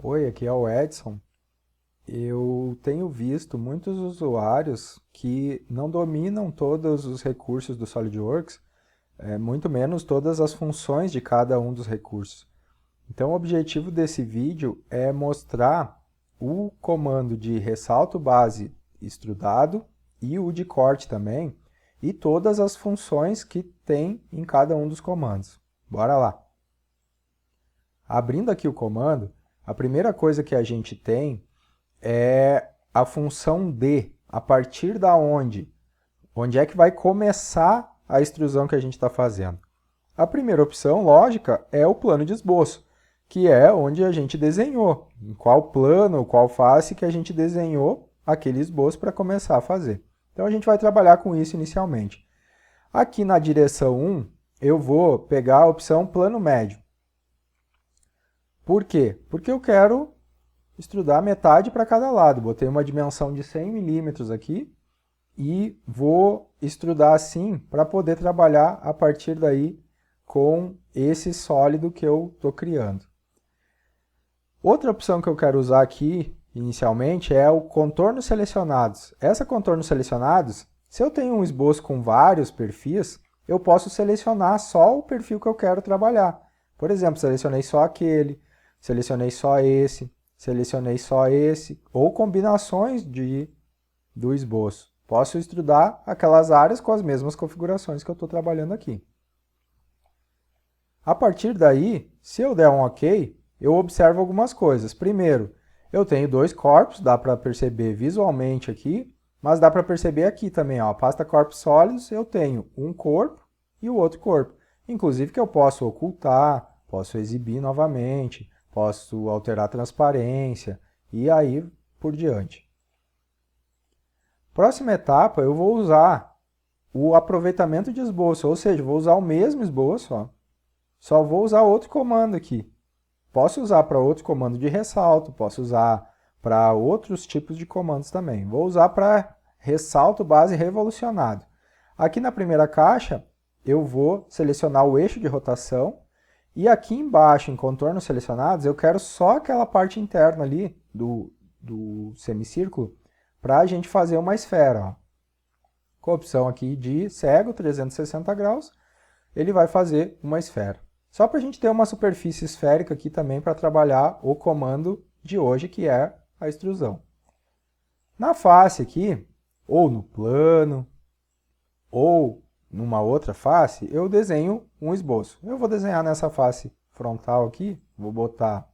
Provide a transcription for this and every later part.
Oi, aqui é o Edson. Eu tenho visto muitos usuários que não dominam todos os recursos do SolidWorks, muito menos todas as funções de cada um dos recursos. Então, o objetivo desse vídeo é mostrar o comando de ressalto base extrudado e o de corte também, e todas as funções que tem em cada um dos comandos. Bora lá! Abrindo aqui o comando, a primeira coisa que a gente tem é a função D, a partir da onde? Onde é que vai começar a extrusão que a gente está fazendo? A primeira opção, lógica, é o plano de esboço, que é onde a gente desenhou, em qual plano, qual face que a gente desenhou aquele esboço para começar a fazer. Então a gente vai trabalhar com isso inicialmente. Aqui na direção 1, eu vou pegar a opção plano médio. Por quê? Porque eu quero extrudar metade para cada lado. Botei uma dimensão de 100 milímetros aqui e vou extrudar assim para poder trabalhar a partir daí com esse sólido que eu estou criando. Outra opção que eu quero usar aqui inicialmente é o contornos selecionados. Essa contornos selecionados, se eu tenho um esboço com vários perfis, eu posso selecionar só o perfil que eu quero trabalhar. Por exemplo, selecionei só aquele, selecionei só esse, ou combinações do esboço. Posso extrudar aquelas áreas com as mesmas configurações que eu estou trabalhando aqui. A partir daí, se eu der um OK, eu observo algumas coisas. Primeiro, eu tenho dois corpos, dá para perceber visualmente aqui, mas dá para perceber aqui também, ó, pasta corpos sólidos, eu tenho um corpo e o outro corpo. Inclusive que eu posso ocultar, posso exibir novamente, posso alterar a transparência e aí por diante. Próxima etapa, eu vou usar o aproveitamento de esboço, ou seja, vou usar o mesmo esboço, ó, só vou usar outro comando aqui. Posso usar para outro comando de ressalto, posso usar para outros tipos de comandos também. Vou usar para ressalto base revolucionado. Aqui na primeira caixa, eu vou selecionar o eixo de rotação e aqui embaixo, em contornos selecionados, eu quero só aquela parte interna ali do semicírculo para a gente fazer uma esfera. Ó. Com a opção aqui de cego, 360 graus, ele vai fazer uma esfera. Só para a gente ter uma superfície esférica aqui também para trabalhar o comando de hoje, que é a extrusão. Na face aqui, ou no plano, ou numa outra face, eu desenho um esboço. Eu vou desenhar nessa face frontal aqui, vou botar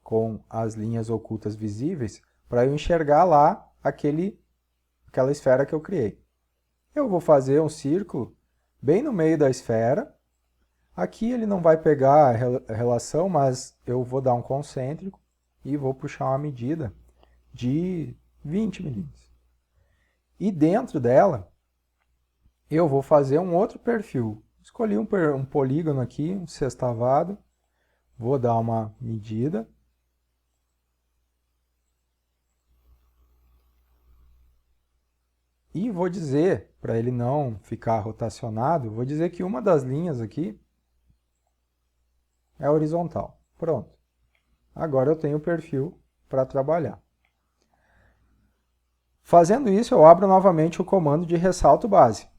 com as linhas ocultas visíveis, para eu enxergar lá aquela esfera que eu criei. Eu vou fazer um círculo bem no meio da esfera. Aqui ele não vai pegar a relação, mas eu vou dar um concêntrico e vou puxar uma medida de 20 milímetros. E dentro dela, eu vou fazer um outro perfil. Escolhi um polígono aqui, um sextavado, vou dar uma medida. E vou dizer, para ele não ficar rotacionado, vou dizer que uma das linhas aqui é horizontal. Pronto. Agora eu tenho o perfil para trabalhar. Fazendo isso, eu abro novamente o comando de ressalto base.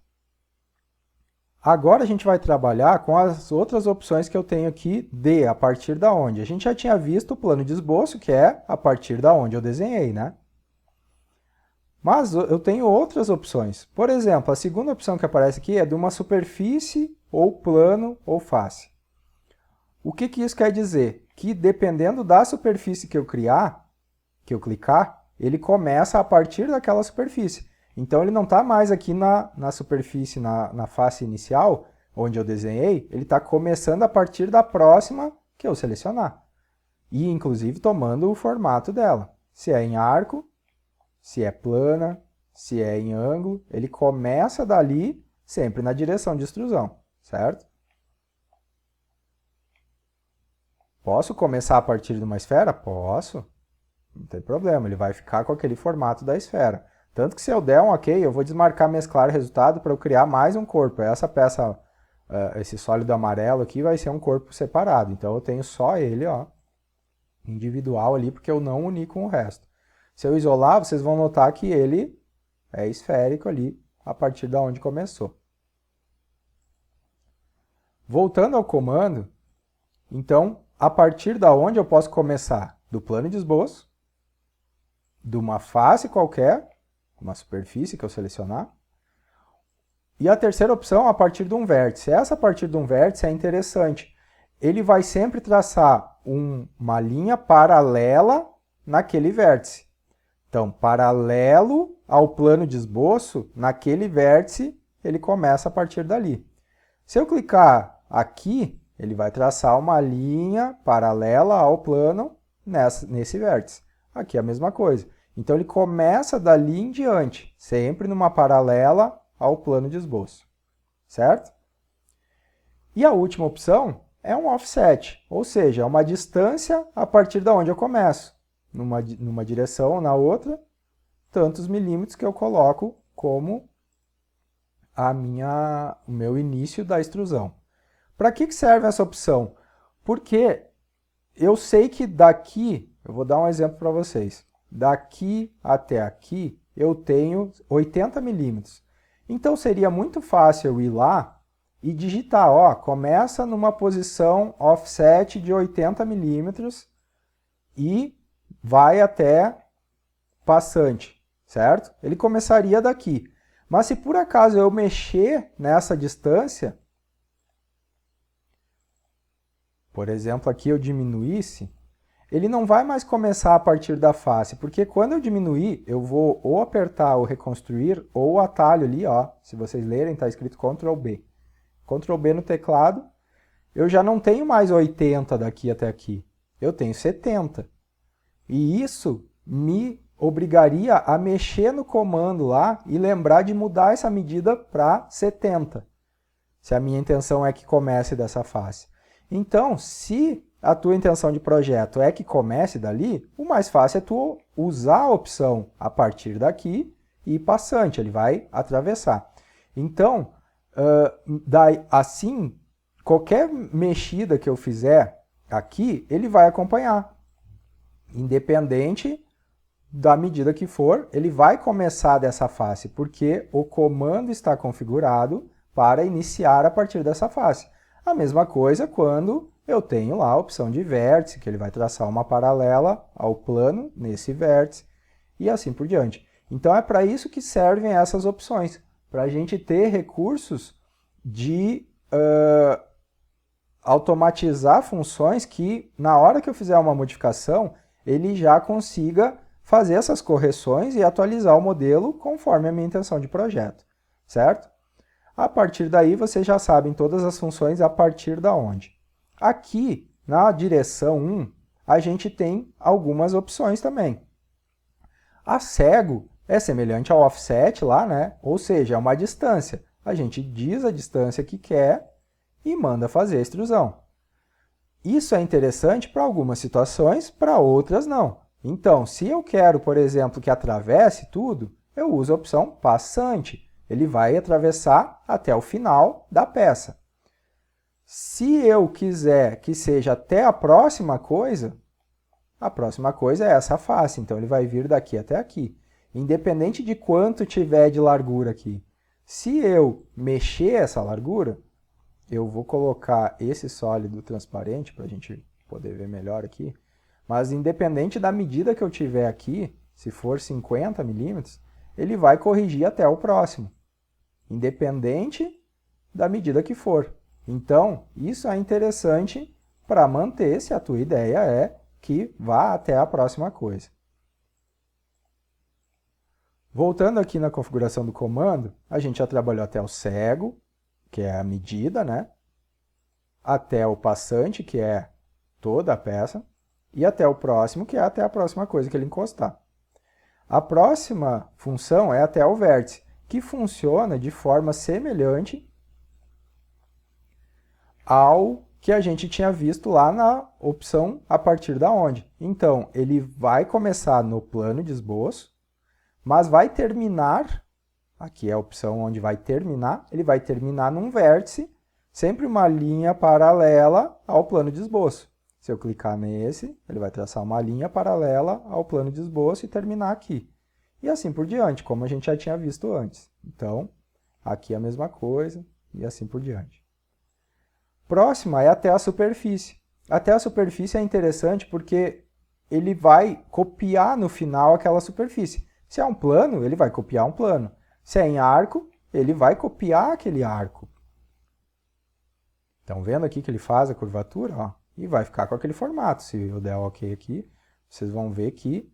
Agora a gente vai trabalhar com as outras opções que eu tenho aqui de a partir da onde. A gente já tinha visto o plano de esboço, que é a partir da onde eu desenhei, né? Mas eu tenho outras opções. Por exemplo, a segunda opção que aparece aqui é de uma superfície, ou plano, ou face. O que isso quer dizer? Que dependendo da superfície que eu criar, que eu clicar, ele começa a partir daquela superfície. Então ele não está mais aqui na superfície, na face inicial, onde eu desenhei, ele está começando a partir da próxima que eu selecionar. E inclusive tomando o formato dela. Se é em arco, se é plana, se é em ângulo, ele começa dali sempre na direção de extrusão, certo? Posso começar a partir de uma esfera? Posso. Não tem problema, ele vai ficar com aquele formato da esfera. Tanto que se eu der um OK, eu vou desmarcar mesclar o resultado para eu criar mais um corpo. Essa peça, esse sólido amarelo aqui vai ser um corpo separado. Então eu tenho só ele, ó, individual ali, porque eu não uni com o resto. Se eu isolar, vocês vão notar que ele é esférico ali, a partir da onde começou. Voltando ao comando, então, a partir da onde eu posso começar? Do plano de esboço, de uma face qualquer, uma superfície que eu selecionar, e a terceira opção, a partir de um vértice. Essa a partir de um vértice é interessante. Ele vai sempre traçar uma linha paralela naquele vértice. Então, paralelo ao plano de esboço, naquele vértice, ele começa a partir dali. Se eu clicar aqui, ele vai traçar uma linha paralela ao plano nesse vértice. Aqui é a mesma coisa. Então, ele começa dali em diante, sempre numa paralela ao plano de esboço, certo? E a última opção é um offset, ou seja, é uma distância a partir de onde eu começo. Numa direção ou na outra, tantos milímetros que eu coloco como o meu início da extrusão. Para que serve essa opção? Porque eu sei que daqui, eu vou dar um exemplo para vocês, daqui até aqui eu tenho 80 milímetros. Então seria muito fácil eu ir lá e digitar, ó, começa numa posição offset de 80 milímetros e vai até passante, certo? Ele começaria daqui. Mas se por acaso eu mexer nessa distância, por exemplo, aqui eu diminuísse, ele não vai mais começar a partir da face, porque quando eu diminuir, eu vou ou apertar o reconstruir ou o atalho ali, ó, se vocês lerem, está escrito Ctrl B. Ctrl B no teclado, eu já não tenho mais 80 daqui até aqui, eu tenho 70. E isso me obrigaria a mexer no comando lá e lembrar de mudar essa medida para 70, se a minha intenção é que comece dessa face. Então, se a tua intenção de projeto é que comece dali, o mais fácil é tu usar a opção a partir daqui e passante, ele vai atravessar. Então, assim, qualquer mexida que eu fizer aqui, ele vai acompanhar. Independente da medida que for, ele vai começar dessa face, porque o comando está configurado para iniciar a partir dessa face. A mesma coisa quando eu tenho lá a opção de vértice, que ele vai traçar uma paralela ao plano nesse vértice, e assim por diante. Então é para isso que servem essas opções, para a gente ter recursos de automatizar funções que, na hora que eu fizer uma modificação, ele já consiga fazer essas correções e atualizar o modelo conforme a minha intenção de projeto, certo? A partir daí, vocês já sabem todas as funções a partir da onde. Aqui, na direção 1, a gente tem algumas opções também. A cego é semelhante ao offset lá, né? Ou seja, é uma distância. A gente diz a distância que quer e manda fazer a extrusão. Isso é interessante para algumas situações, para outras não. Então, se eu quero, por exemplo, que atravesse tudo, eu uso a opção passante. Ele vai atravessar até o final da peça. Se eu quiser que seja até a próxima coisa é essa face. Então, ele vai vir daqui até aqui. Independente de quanto tiver de largura aqui. Se eu mexer essa largura, eu vou colocar esse sólido transparente para a gente poder ver melhor aqui. Mas independente da medida que eu tiver aqui, se for 50 milímetros, ele vai corrigir até o próximo. Independente da medida que for. Então, isso é interessante para manter, se a tua ideia é que vá até a próxima coisa. Voltando aqui na configuração do comando, a gente já trabalhou até o cego, que é a medida, né? Até o passante, que é toda a peça, e até o próximo, que é até a próxima coisa que ele encostar. A próxima função é até o vértice, que funciona de forma semelhante ao que a gente tinha visto lá na opção a partir da onde. Então, ele vai começar no plano de esboço, mas vai terminar, aqui é a opção onde vai terminar, ele vai terminar num vértice, sempre uma linha paralela ao plano de esboço, Se eu clicar nesse, ele vai traçar uma linha paralela ao plano de esboço e terminar aqui. E assim por diante, como a gente já tinha visto antes. Então, aqui é a mesma coisa e assim por diante. Próxima é até a superfície. Até a superfície é interessante porque ele vai copiar no final aquela superfície. Se é um plano, ele vai copiar um plano. Se é em arco, ele vai copiar aquele arco. Estão vendo aqui que ele faz a curvatura? Ó, e vai ficar com aquele formato. Se eu der OK aqui, vocês vão ver que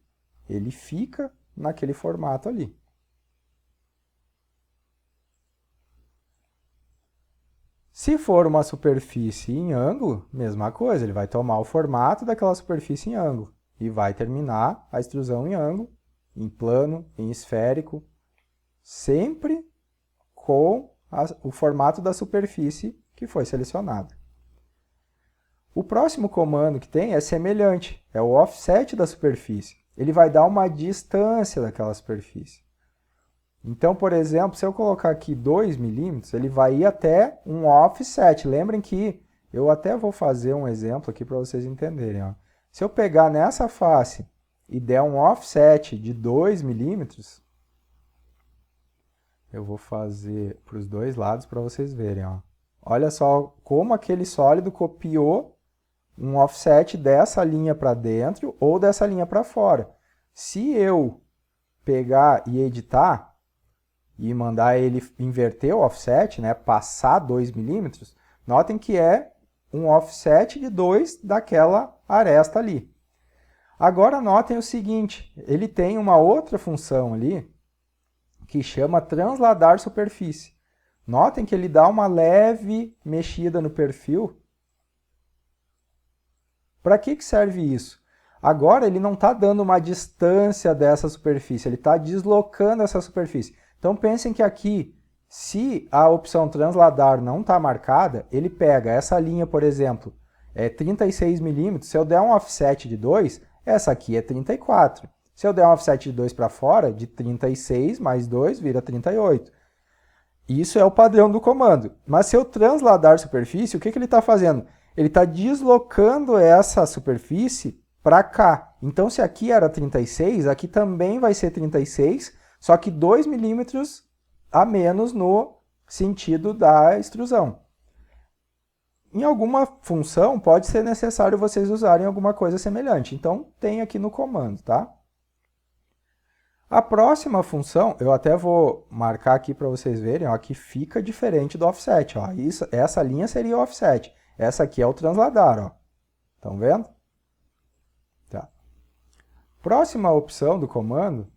ele fica naquele formato ali. Se for uma superfície em ângulo, mesma coisa, ele vai tomar o formato daquela superfície em ângulo e vai terminar a extrusão em ângulo, em plano, em esférico, sempre com o formato da superfície que foi selecionada. O próximo comando que tem é semelhante, é o offset da superfície. Ele vai dar uma distância daquela superfície. Então, por exemplo, se eu colocar aqui 2 milímetros, ele vai ir até um offset. Lembrem que eu até vou fazer um exemplo aqui para vocês entenderem. Ó. Se eu pegar nessa face e der um offset de 2 milímetros, eu vou fazer para os dois lados para vocês verem. Ó. Olha só como aquele sólido copiou um offset dessa linha para dentro ou dessa linha para fora. Se eu pegar e editar e mandar ele inverter o offset, né, passar 2 milímetros, notem que é um offset de 2 daquela aresta ali. Agora notem o seguinte, ele tem uma outra função ali que chama transladar superfície. Notem que ele dá uma leve mexida no perfil. Para que serve isso? Agora ele não está dando uma distância dessa superfície, ele está deslocando essa superfície. Então pensem que aqui, se a opção transladar não está marcada, ele pega essa linha, por exemplo, 36 milímetros, se eu der um offset de 2, essa aqui é 34. Se eu der um offset de 2 para fora, de 36 mais 2 vira 38. Isso é o padrão do comando. Mas se eu transladar superfície, o que ele está fazendo? Ele está deslocando essa superfície para cá. Então se aqui era 36, aqui também vai ser 36, só que 2 milímetros a menos no sentido da extrusão. Em alguma função, pode ser necessário vocês usarem alguma coisa semelhante. Então, tem aqui no comando, tá? A próxima função, eu até vou marcar aqui para vocês verem, ó, que fica diferente do offset. Ó. Essa linha seria o offset. Essa aqui é o transladar. Ó. Estão vendo? Tá. Próxima opção do comando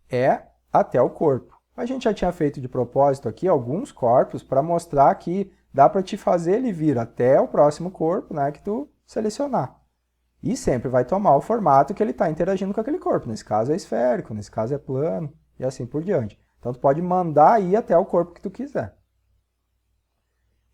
é até o corpo. A gente já tinha feito de propósito aqui alguns corpos para mostrar que dá para te fazer ele vir até o próximo corpo, né, que tu selecionar. E sempre vai tomar o formato que ele está interagindo com aquele corpo. Nesse caso é esférico, nesse caso é plano e assim por diante. Então tu pode mandar ir até o corpo que tu quiser.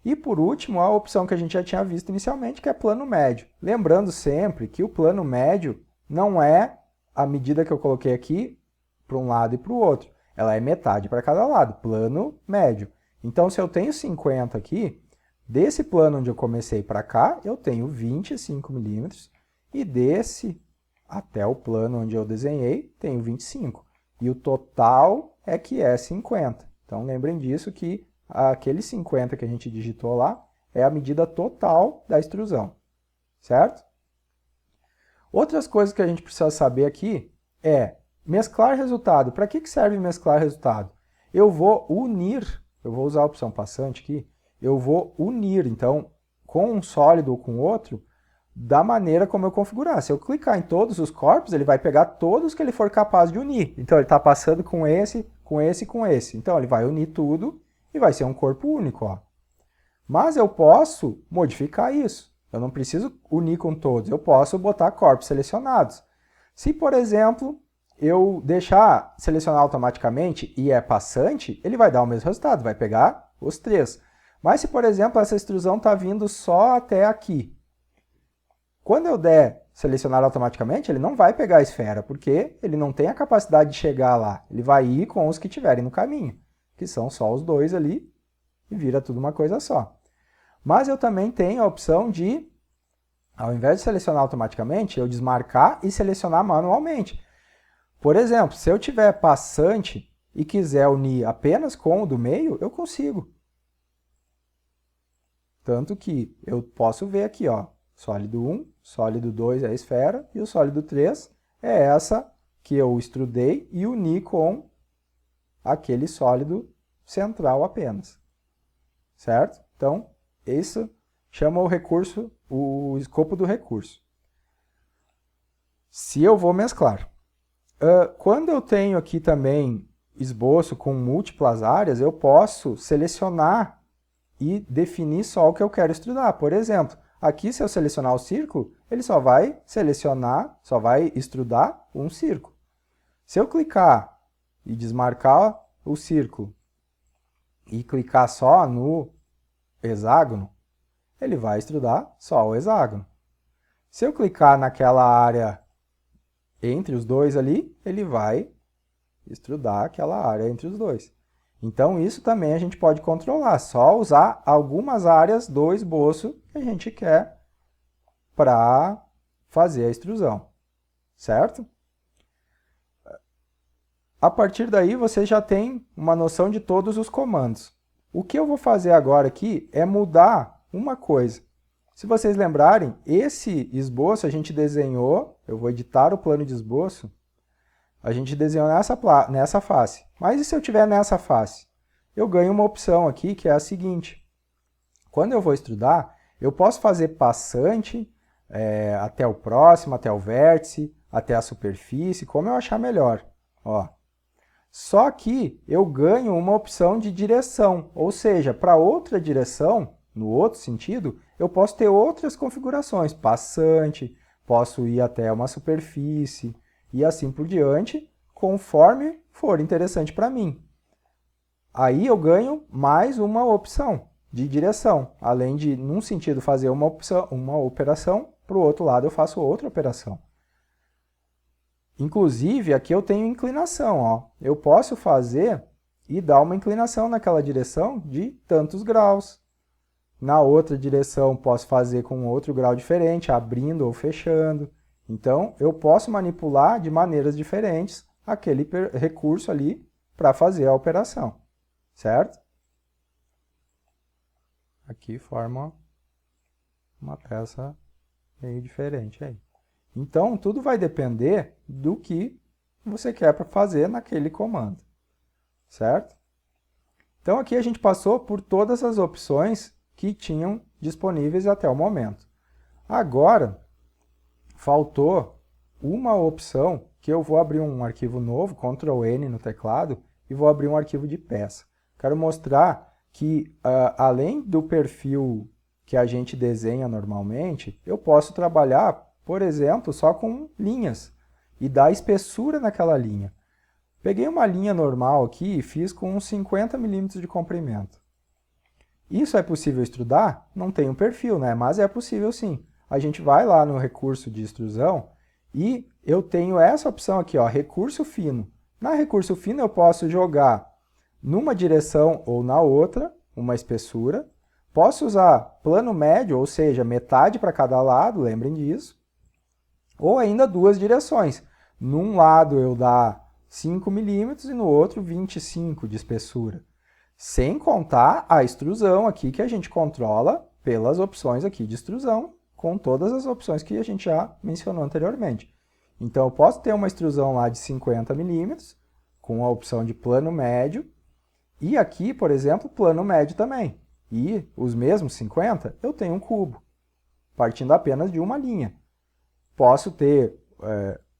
E por último, a opção que a gente já tinha visto inicialmente, que é plano médio. Lembrando sempre que o plano médio não é a medida que eu coloquei aqui para um lado e para o outro. Ela é metade para cada lado, plano médio. Então, se eu tenho 50 aqui, desse plano onde eu comecei para cá, eu tenho 25 milímetros, e desse até o plano onde eu desenhei, tenho 25. E o total é que é 50. Então, lembrem disso que aquele 50 que a gente digitou lá é a medida total da extrusão, certo? Outras coisas que a gente precisa saber aqui é mesclar resultado. Para que serve mesclar resultado? Eu vou unir, eu vou usar a opção passante aqui, eu vou unir, então, com um sólido ou com outro, da maneira como eu configurar. Se eu clicar em todos os corpos, ele vai pegar todos que ele for capaz de unir. Então, ele está passando com esse, com esse e com esse. Então, ele vai unir tudo e vai ser um corpo único. Ó. Mas eu posso modificar isso. Eu não preciso unir com todos, eu posso botar corpos selecionados. Se, por exemplo, eu deixar selecionar automaticamente e é passante, ele vai dar o mesmo resultado, vai pegar os 3. Mas se, por exemplo, essa extrusão está vindo só até aqui, quando eu der selecionar automaticamente, ele não vai pegar a esfera, porque ele não tem a capacidade de chegar lá. Ele vai ir com os que tiverem no caminho, que são só os 2 ali, e vira tudo uma coisa só. Mas eu também tenho a opção de Ao invés de selecionar automaticamente, eu desmarcar e selecionar manualmente. Por exemplo, se eu tiver passante e quiser unir apenas com o do meio, eu consigo. Tanto que eu posso ver aqui, ó, sólido 1, sólido 2 é a esfera e o sólido 3 é essa que eu extrudei e uni com aquele sólido central apenas. Certo? Então, isso chama o recurso, o escopo do recurso. Se eu vou mesclar. Quando eu tenho aqui também esboço com múltiplas áreas, eu posso selecionar e definir só o que eu quero estudar. Por exemplo, aqui se eu selecionar o círculo, ele só vai extrudar um círculo. Se eu clicar e desmarcar o círculo e clicar só no hexágono, ele vai extrudar só o hexágono. Se eu clicar naquela área entre os dois ali, ele vai extrudar aquela área entre os dois. Então, isso também a gente pode controlar, só usar algumas áreas do esboço que a gente quer para fazer a extrusão, certo? A partir daí, você já tem uma noção de todos os comandos. O que eu vou fazer agora aqui é mudar uma coisa. Se vocês lembrarem, esse esboço a gente desenhou, eu vou editar o plano de esboço, a gente desenhou nessa face. Mas e se eu tiver nessa face? Eu ganho uma opção aqui que é a seguinte. Quando eu vou extrudar, eu posso fazer passante até o próximo, até o vértice, até a superfície, como eu achar melhor. Ó. Só que eu ganho uma opção de direção, ou seja, para outra direção, no outro sentido, eu posso ter outras configurações, passante, posso ir até uma superfície e assim por diante, conforme for interessante para mim. Aí eu ganho mais uma opção de direção, além de, num sentido, fazer uma operação, para o outro lado eu faço outra operação. Inclusive, aqui eu tenho inclinação. Ó. Eu posso fazer e dar uma inclinação naquela direção de tantos graus. Na outra direção, posso fazer com outro grau diferente, abrindo ou fechando. Então, eu posso manipular de maneiras diferentes aquele recurso ali para fazer a operação. Certo? Aqui forma uma peça meio diferente aí. Então, tudo vai depender do que você quer para fazer naquele comando, certo? Então, aqui a gente passou por todas as opções que tinham disponíveis até o momento. Agora, faltou uma opção que eu vou abrir um arquivo novo, Ctrl N no teclado, e vou abrir um arquivo de peça. Quero mostrar que, além do perfil que a gente desenha normalmente, eu posso trabalhar, por exemplo, só com linhas e dar espessura naquela linha. Peguei uma linha normal aqui e fiz com uns 50 milímetros de comprimento. Isso é possível extrudar? Não tem um perfil, né? Mas é possível sim. A gente vai lá no recurso de extrusão e eu tenho essa opção aqui, ó, recurso fino. Na recurso fino eu posso jogar numa direção ou na outra uma espessura. Posso usar plano médio, ou seja, metade para cada lado, lembrem disso. Ou ainda duas direções. Num lado eu dar 5 milímetros e no outro 25 de espessura. Sem contar a extrusão aqui que a gente controla pelas opções aqui de extrusão, com todas as opções que a gente já mencionou anteriormente. Então eu posso ter uma extrusão lá de 50 milímetros, com a opção de plano médio, e aqui, por exemplo, plano médio também. E os mesmos 50, eu tenho um cubo, partindo apenas de uma linha. Posso ter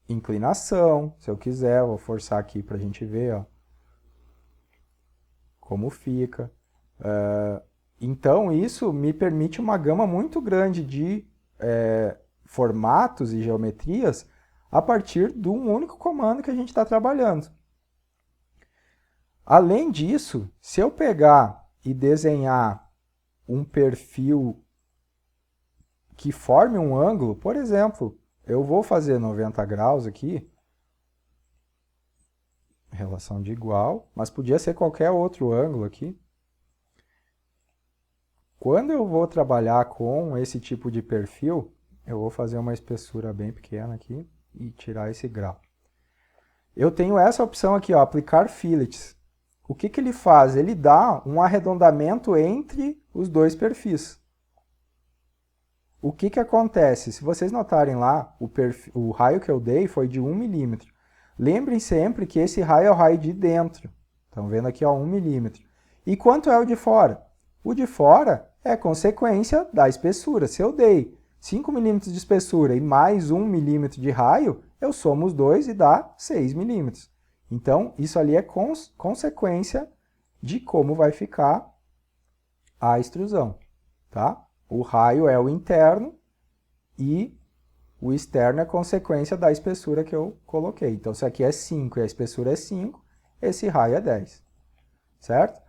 inclinação, se eu quiser, vou forçar aqui para a gente ver ó, como fica. Então, isso me permite uma gama muito grande de formatos e geometrias a partir de um único comando que a gente está trabalhando. Além disso, se eu pegar e desenhar um perfil que forme um ângulo, por exemplo, eu vou fazer 90 graus aqui, relação de igual, mas podia ser qualquer outro ângulo aqui. Quando eu vou trabalhar com esse tipo de perfil, Eu vou fazer uma espessura bem pequena aqui e tirar esse grau. Eu tenho essa opção aqui, ó, aplicar fillets. O que ele faz? Ele dá um arredondamento entre os dois perfis. O que acontece? Se vocês notarem lá, o raio que eu dei foi de 1 milímetro. Lembrem sempre que esse raio é o raio de dentro. Estão vendo aqui, ó, 1 milímetro. E quanto é o de fora? O de fora é consequência da espessura. Se eu dei 5 milímetros de espessura e mais 1 milímetro de raio, eu somo os dois e dá 6 milímetros. Então, isso ali é consequência de como vai ficar a extrusão, tá? O raio é o interno e o externo é consequência da espessura que eu coloquei. Então, se aqui é 5 e a espessura é 5, esse raio é 10, certo?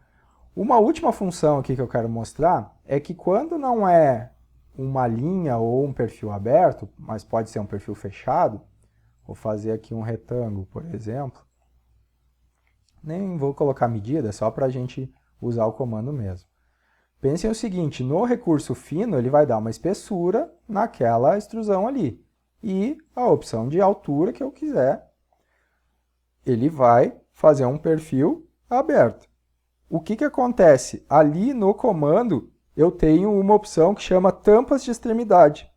Uma última função aqui que eu quero mostrar é que quando não é uma linha ou um perfil aberto, mas pode ser um perfil fechado, vou fazer aqui um retângulo, por exemplo. Nem vou colocar medida, só para a gente usar o comando mesmo. Pensem o seguinte, no recurso fino ele vai dar uma espessura naquela extrusão ali. E a opção de altura que eu quiser, ele vai fazer um perfil aberto. O que acontece? Ali no comando eu tenho uma opção que chama tampas de extremidade.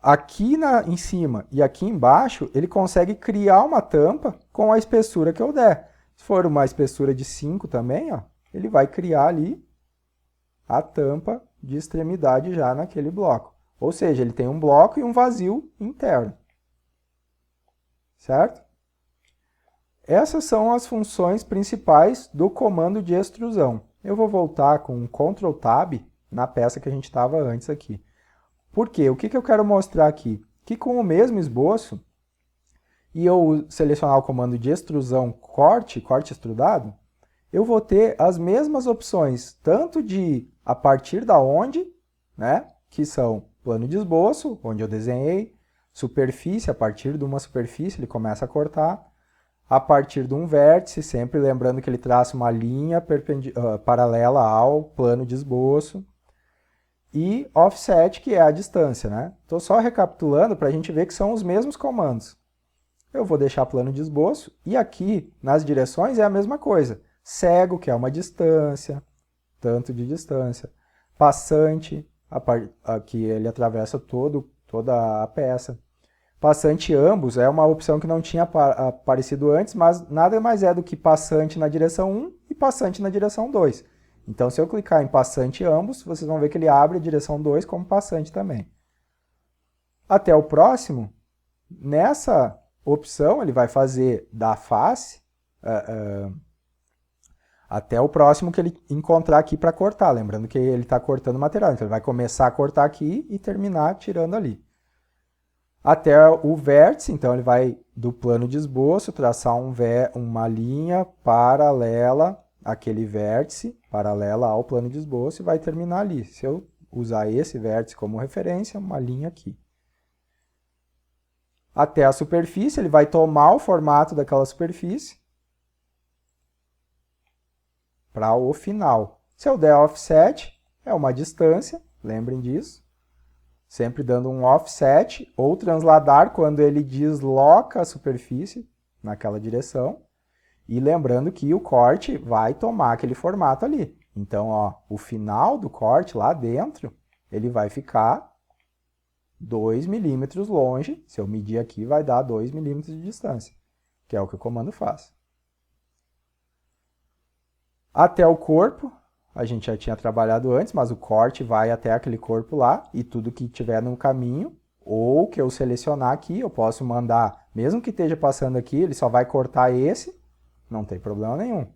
Aqui em cima e aqui embaixo ele consegue criar uma tampa com a espessura que eu der. Se for uma espessura de 5 também, ó, ele vai criar ali a tampa de extremidade já naquele bloco. Ou seja, ele tem um bloco e um vazio interno. Certo? Essas são as funções principais do comando de extrusão. Eu vou voltar com um Ctrl Tab na peça que a gente estava antes aqui. Por quê? O que eu quero mostrar aqui? Que com o mesmo esboço, e eu selecionar o comando de extrusão corte extrudado, eu vou ter as mesmas opções, tanto de a partir da onde, né, que são plano de esboço, onde eu desenhei, superfície, a partir de uma superfície ele começa a cortar, a partir de um vértice, sempre lembrando que ele traça uma linha paralela ao plano de esboço, e offset, que é a distância, né? Estou só recapitulando para a gente ver que são os mesmos comandos. Eu vou deixar plano de esboço, e aqui nas direções é a mesma coisa. Cego, que é uma distância, tanto de distância. Passante, que ele atravessa toda a peça. Passante ambos é uma opção que não tinha aparecido antes, mas nada mais é do que passante na direção 1 e passante na direção 2. Então, se eu clicar em passante ambos, vocês vão ver que ele abre a direção 2 como passante também. Até o próximo, nessa opção, ele vai fazer da face até o próximo que ele encontrar aqui para cortar. Lembrando que ele está cortando o material, então ele vai começar a cortar aqui e terminar tirando ali. Até o vértice, então ele vai do plano de esboço traçar uma linha paralela àquele vértice, paralela ao plano de esboço e vai terminar ali. Se eu usar esse vértice como referência, uma linha aqui. Até a superfície, ele vai tomar o formato daquela superfície para o final. Se eu der offset, é uma distância, lembrem disso. Sempre dando um offset ou transladar quando ele desloca a superfície naquela direção. E lembrando que o corte vai tomar aquele formato ali. Então, ó, o final do corte lá dentro, ele vai ficar 2 milímetros longe. Se eu medir aqui, vai dar 2 milímetros de distância, que é o que o comando faz. Até o corpo, a gente já tinha trabalhado antes, mas o corte vai até aquele corpo lá e tudo que tiver no caminho, ou que eu selecionar aqui, eu posso mandar, mesmo que esteja passando aqui, ele só vai cortar esse, não tem problema nenhum.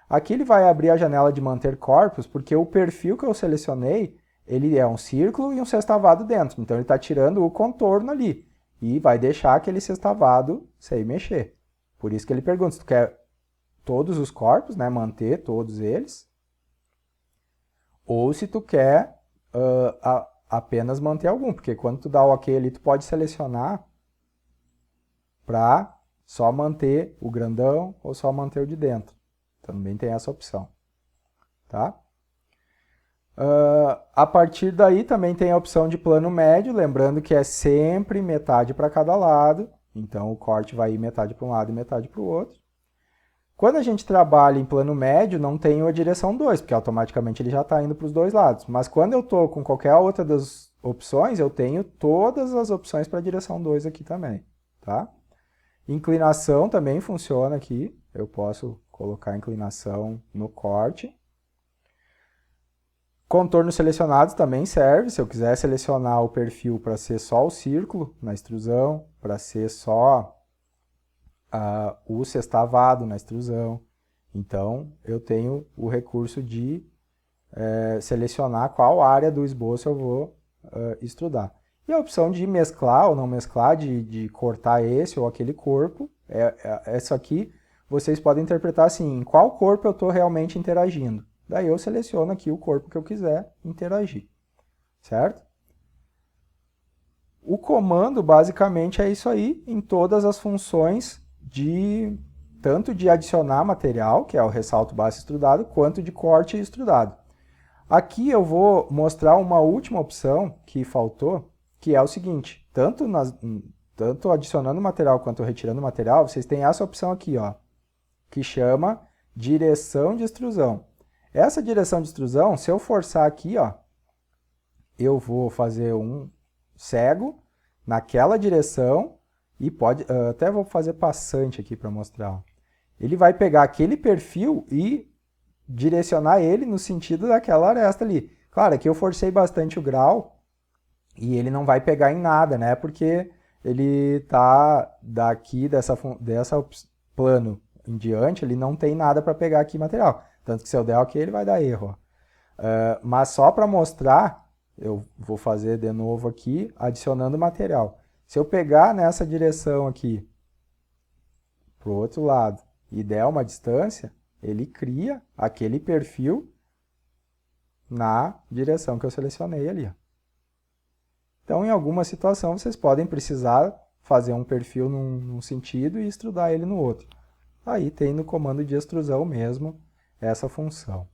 Aqui ele vai abrir a janela de manter corpos, porque o perfil que eu selecionei, ele é um círculo e um sextavado dentro, então ele está tirando o contorno ali, e vai deixar aquele sextavado sem mexer. Por isso que ele pergunta se tu quer todos os corpos, né, manter todos eles, ou se tu quer apenas manter algum, porque quando tu dá o OK ali, tu pode selecionar para só manter o grandão ou só manter o de dentro. Também tem essa opção. Tá? A partir daí também tem a opção de plano médio, lembrando que é sempre metade para cada lado, então o corte vai ir metade para um lado e metade para o outro. Quando a gente trabalha em plano médio, não tem a direção 2, porque automaticamente ele já está indo para os dois lados. Mas quando eu estou com qualquer outra das opções, eu tenho todas as opções para a direção 2 aqui também. Tá? Inclinação também funciona aqui, eu posso colocar inclinação no corte. Contornos selecionados também serve, se eu quiser selecionar o perfil para ser só o círculo na extrusão, para ser só o sextavado na extrusão. Então, eu tenho o recurso de selecionar qual área do esboço eu vou extrudar. E a opção de mesclar ou não mesclar, de cortar esse ou aquele corpo, essa aqui vocês podem interpretar assim, em qual corpo eu estou realmente interagindo. Daí eu seleciono aqui o corpo que eu quiser interagir, certo? O comando basicamente é isso aí em todas as funções tanto de adicionar material, que é o ressalto base extrudado, quanto de corte extrudado. Aqui eu vou mostrar uma última opção que faltou, que é o seguinte, tanto adicionando material quanto retirando material, vocês têm essa opção aqui, ó, que chama direção de extrusão. Essa direção de extrusão, se eu forçar aqui, ó, eu vou fazer um cego naquela direção e até vou fazer passante aqui para mostrar. Ó. Ele vai pegar aquele perfil e direcionar ele no sentido daquela aresta ali. Claro, aqui eu forcei bastante o grau e ele não vai pegar em nada, né? Porque ele tá daqui dessa plano em diante, ele não tem nada para pegar aqui material. Tanto que se eu der ok, ele vai dar erro. Mas só para mostrar, eu vou fazer de novo aqui, adicionando material. Se eu pegar nessa direção aqui, para o outro lado, e der uma distância, ele cria aquele perfil na direção que eu selecionei ali. Então, em alguma situação, vocês podem precisar fazer um perfil num sentido e extrudar ele no outro. Aí tem no comando de extrusão mesmo essa função.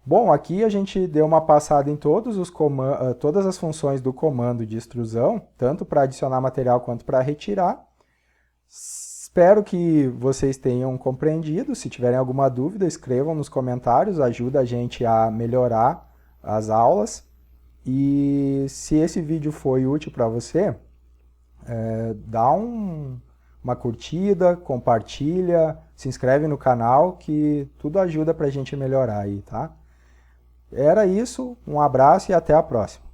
Bom, aqui a gente deu uma passada em todas as funções do comando de extrusão, tanto para adicionar material quanto para retirar. Espero que vocês tenham compreendido. Se tiverem alguma dúvida, escrevam nos comentários, ajuda a gente a melhorar as aulas. E se esse vídeo foi útil para você, dá uma curtida, compartilha, se inscreve no canal, que tudo ajuda para a gente melhorar aí, tá? Era isso, um abraço e até a próxima.